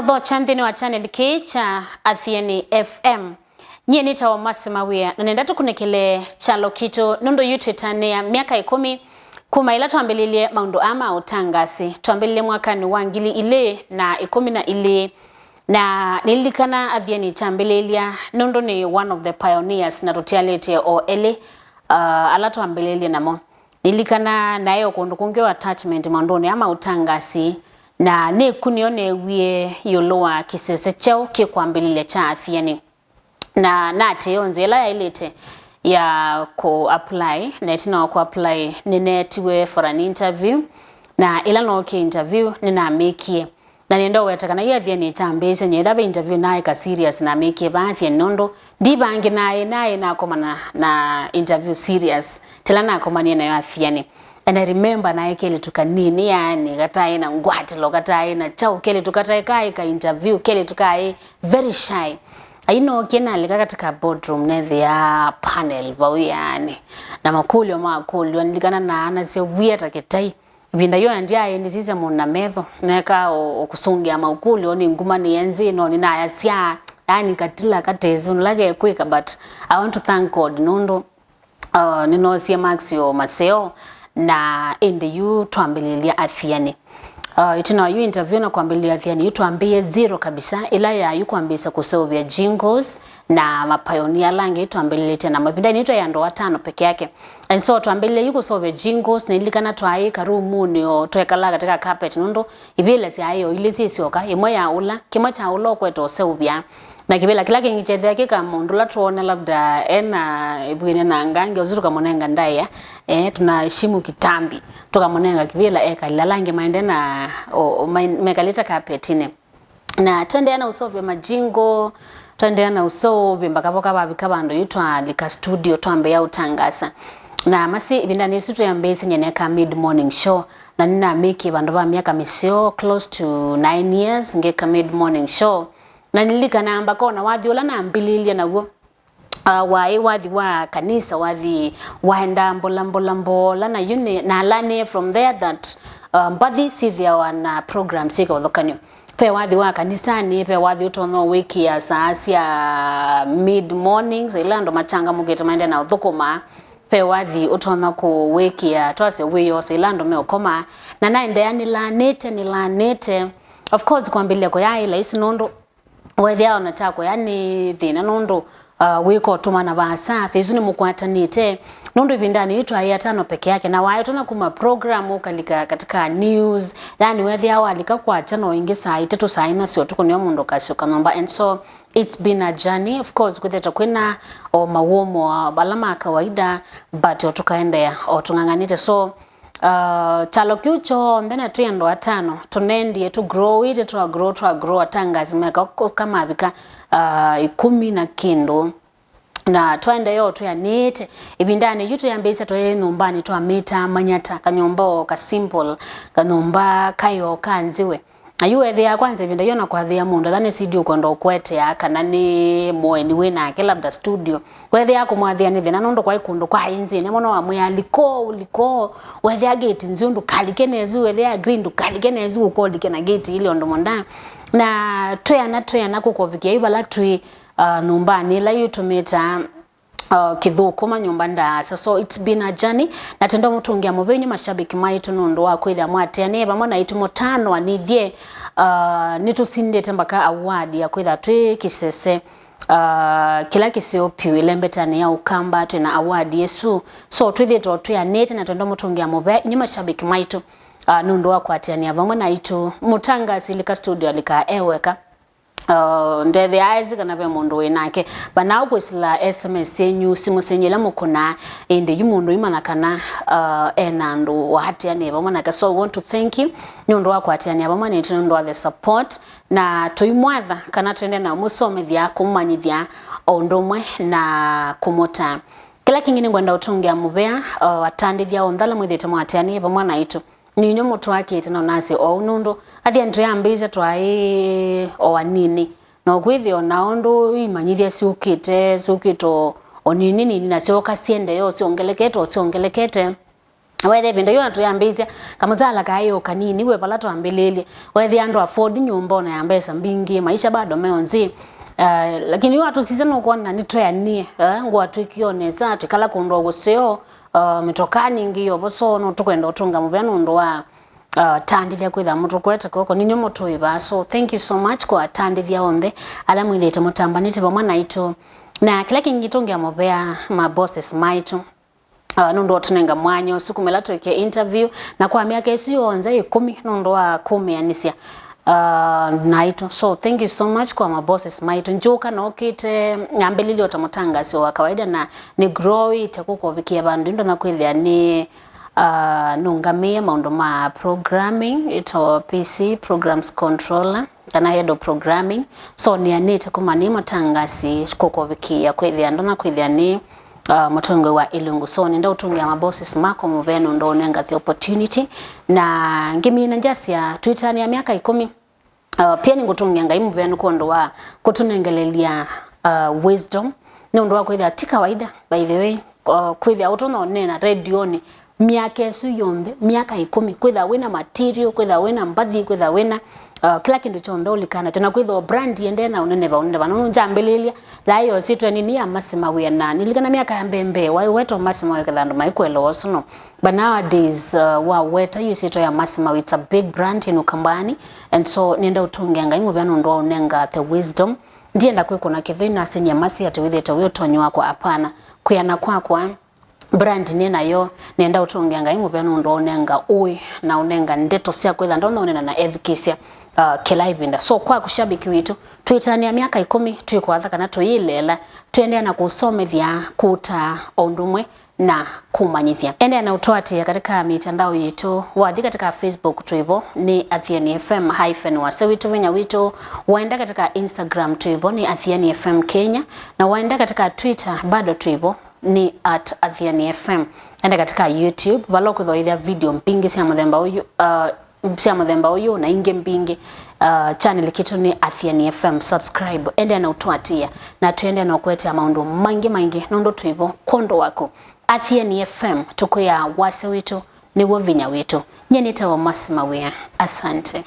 Tino chandini wa channel K cha Athiani FM. Nye nita wa Mercy Mawia. Nandatu kunekele chalo kito nundo yutu ya miaka 10 kumaila tuambelilie maundu ama utangasi. Tuambelilie mwaka ni wangili ile na 11 na nilikana Athiani chambelilia nundo ni one of the pioneers na rotiality o ele ala tuambelilie namo. Nilikana na eo kundukunge attachment maundoni ama utangasi. Na ne kunione wie yoloa kisese chao kikwambilile cha Athiani. Na nate yonzela ya ilete ya apply na itina apply ninetiwe for an interview. Na ilano interview nina mekie. Na niendo wetaka na Athiani chambese nyedabe interview nae ka serious na mekie ba Athiani nondo. Diba ange nae na koma na interview serious. Tilana koma ni na Athiani. And I remember na kele tukanini yani katai na ngwatilo katai na chao kele tukatai kai ka interview kele tukai very shy. I know kena alika katika boardroom nethi ya panel bawi yani na makulio nilikana na ana sio weird aketai binda yo ndia yendi sisa mona metho neka okusungi ama ukulio ni nguma ni enzi no ni na yasia yani katila katezo nlage kweka but I want to thank God nondo nino sia maxio maseo na ende yu tuambelilia Athiani. Itina yu interview na kuambilia Athiani yu tuambie zero kabisa ila ya yu kuambisa kusovia jingles na mapioneer langi yu tuambelilia tena mabinda nito ya ndo 5 peke yake. And so tuambelilia yu kusovia jingles na ilikana tuayi karumuni o tuwekala katika carpet nundo ibile si ayo ilisi sioka imo ya ula kima cha ulo kweto seubia. Na kibela kila kingichethea yake kama ndula tuone labda ena ibwine na ngange uziruka monenga ndaya tunaheshimu kitambi tukamonenga kibela eka lalange maende na mekalita carpetine na twende ana usovya majingo twende ana usovya mbakaboka babikabando yitwa lika studio twambe ya utangasa na masi ibinda nisitu ya mbesi nyeneka mid morning show na nina miki bandu ba miaka misio close to 9 years ngeka mid morning show na nilikana ambako na wadhi ola na ambililia na uo wadhi wa kanisa wadhi waenda mbola na yune na alane from there that mbadhi sithia wana program sika wadhokani pe wadhi wa kanisa ni pe wadhi utono wiki ya saasi ya mid mornings ilando machanga mugeta maende na udhukuma pe wadhi utono ku wiki ya tuwase wiyo ilando meokoma na naende ya nilanete of course kuambilia kwa ya ila isi nondo wethi yao na chako yani thina nondo wiko tumana basa sisi ni mukwatanite nondo ibindani yitu ya 5 peke yake na wayo tuna kuma program ukalika katika news yani wethi yao alika kwa chano ingi saa 3 saa 4 sio tuko niyo mundo kasi ukanomba and so it's been a journey of course kweta kwina o mawomo balama kawaida but otukaenda ya otunganganite so chalo kiucho ndena tuyendo 5 tunendie to grow it to grow atangazi meka kama abika 10 na kendo na twenda yo to ya nete ibindane yuto yambesa to nyumbani to amita manyata kanyombo ka simple kanomba kayo kanziwe ayuwe thea kwanza ibinda yona kwa thea mundo thane studio kondo kwete ya kanani moeni wena ke labda studio wethe yako mwathia ni thina nondo kwa ikundo kwa inzi ne mono wa mwe uliko wethe ya gate nzundu kalikenezu wethe ya green kalikenezu uko likena gate ile ondo monda na toya na kukovikia ibala tui numbani la yutumita kithuko manyumba ndasa so it's been a journey na tendo mutungia mubenye mashabiki maitu nondo wa kwitha mwate ne bamona itu motano anithie nitusindete mbaka award ya kwitha twi kisese kila kisio piwile mbetani ya ukamba tuna award yesu so twithito twa nete na tendo mutungia mubenye mashabiki maitu nondo wa kwatiania bamona itu mutanga silika studio alika eweka ndethe aizi kana be mundu wenake bana ukwesila SMS yenyu simu senyela mukona ende yumundu imana kana enandu wahatiani bamona ka so I want to thank you nyondo wako atiani bamona itindo wa the support na toimwatha kana twende na musomethia kumanyithia ondomwe na kumota kila kingine ngwenda utungia mubea atandithia ondhala mwithite mwatiani bamona itu ninyo mutu wake tena nasi o nundo athi andre ambiza twai o anini no kwithio naondo imanyithia sukito onini na sioka siende yo siongelekete wethe binda yona tuyambizia kamuzala kayo kanini we pala tuambelele wethe andu afford nyumba na yambesa mbingi maisha bado meonzi lakini watu sisi no kuona ni toyanie ngwatwikioneza twikala kundo guseo mitokani ngiyo boso no tukwenda utunga mubeno ndo wa tandithia kwitha mutu kweta koko ninyo mutu iba. So thank you so much kwa tandithia onthe ala mwithite mutambanite pamwe naitu na kila kingitungia mubea ma bosses maitu nundo tunenga mwanyo siku melato ke interview na kwa miaka isiyo onza 10 nundo wa 10 anisia naito. So thank you so much kwa ma bosses maitu njoka na okite ngambelili otamutanga sio wa kawaida na ni grow itakuko vikia bandu ndo na kwithia ni nungamia maundu ma programming ito PC programs controller kana head of programming. So ni anite kumani matangasi kuko vikia kwithia ndo na kwithia ni mutongwe wa ilungu. So nenda utungia mabosses mako muveno ndo nenga the opportunity na ngimi na jasia Twitter ni ya miaka 10 pia ni ngutungia ngai muveno kondo wa kutunengelelia wisdom ndo wa kwithia tika kawaida by the way kwithia utono nena radio ni miaka esu yombe miaka 10 kwithia wina material kwithia wina mbathi kwithia wina kila kindu chonde ulikana tena kwitho brand ndena unene no njambelelia layo sitwe nini ya Mercy Mawia na nilikana miaka ya mbembe weto Mercy Mawia kadhandu maikwelo osuno but nowadays wa weta you sitwe ya Mercy Mawia it's a big brand in Ukambani and so nenda utungia ngai mubano ndo unenga the wisdom ndienda kwe kuna kithina senya Mercy ati withete we tonyo wako hapana kuyana kwa brand nena yo nenda utungia ngai mubano ndo unenga ui na unenga ndeto sia kwitha ndo unena na advocacy kila ibinda. So kwa kushabiki witu Twitter ya miaka 10 tuikwaza kana tuilela tuendea na kusomethia kuta ondumwe na kumanyithia endea na utwati katika mitandao yetu wathi katika Facebook tuibo ni Athiani FM -wase witu vinya witu waenda katika Instagram tuibo ni Athiani FM Kenya na waenda katika Twitter bado tuibo ni @Athiani FM enda katika YouTube baloko dhoidha video mpingi sia muthemba uyu sia muthemba uyu na inge mpingi channel kitu ni Athiani FM subscribe ende na utwatia na tuende na kwetea maundu mangi nondo tuibo kondo wako Athiani FM tuko ya wase witu ni wovinya witu nyenita wa Mercy Mawia asante.